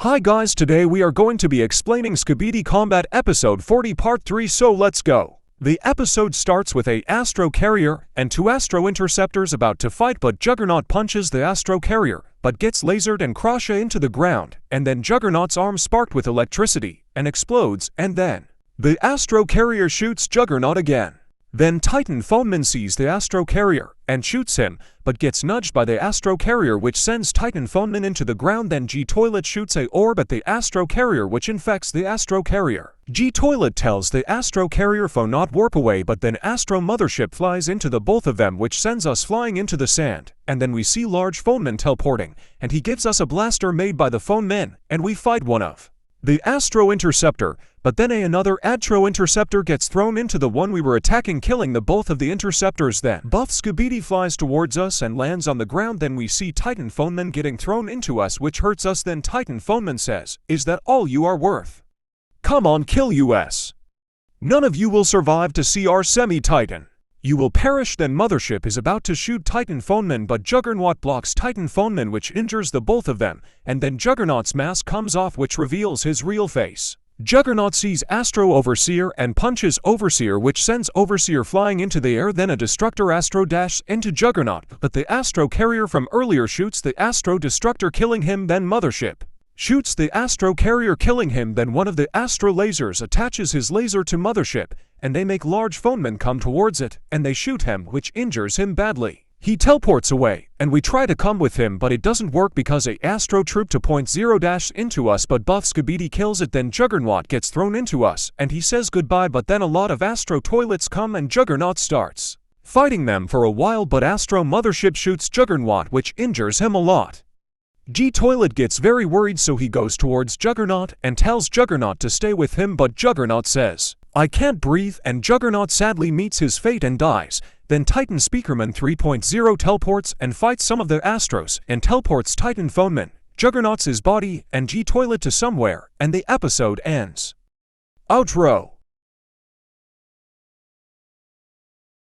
Hi guys, today we are going to be explaining Skibidi Combat Episode 40 Part 3, so let's go. The episode starts with a Astro Carrier and two Astro Interceptors about to fight, but Juggernaut punches the Astro Carrier, but gets lasered and crashes into the ground, and then Juggernaut's arm sparked with electricity and explodes, and then the Astro Carrier shoots Juggernaut again. Then Titan Phoneman sees the Astro Carrier and shoots him, but gets nudged by the Astro Carrier, which sends Titan Phoneman into the ground. Then G-Toilet shoots a orb at the Astro Carrier, which infects the Astro Carrier. G-Toilet tells the Astro Carrier phone not warp away, but then Astro Mothership flies into the both of them, which sends us flying into the sand. And then we see Large Phoneman teleporting, and he gives us a blaster made by the Phonemen, and we fight one of the Astro Interceptor, but then another Astro Interceptor gets thrown into the one we were attacking, killing the both of the Interceptors. Then Buff Skibidi flies towards us and lands on the ground. Then we see Titan Phoneman getting thrown into us, which hurts us. Then Titan Phoneman says, "Is that all you are worth? Come on, kill us. None of you will survive to see our semi-Titan. You will perish." Then Mothership is about to shoot Titan Phoneman, but Juggernaut blocks Titan Phoneman, which injures the both of them, and then Juggernaut's mask comes off, which reveals his real face. Juggernaut sees Astro Overseer and punches Overseer, which sends Overseer flying into the air. Then a Destructor Astro dashes into Juggernaut, but the Astro Carrier from earlier shoots the Astro Destructor, killing him. Then Mothership shoots the Astro Carrier, killing him. Then one of the Astro Lasers attaches his laser to Mothership, and they make Large Phoneman come towards it, and they shoot him, which injures him badly. He teleports away, and we try to come with him, but it doesn't work because a Astro Troop 2.0 dashes into us, but Buff Skibidi kills it. Then Juggernaut gets thrown into us, and he says goodbye, but then a lot of Astro Toilets come and Juggernaut starts fighting them for a while, but Astro Mothership shoots Juggernaut, which injures him a lot. G-Toilet gets very worried, so he goes towards Juggernaut and tells Juggernaut to stay with him, but Juggernaut says, "I can't breathe," and Juggernaut sadly meets his fate and dies. Then Titan Speakerman 3.0 teleports and fights some of the Astros and teleports Titan Phoneman, Juggernaut's his body, and G-Toilet to somewhere, and the episode ends. Outro.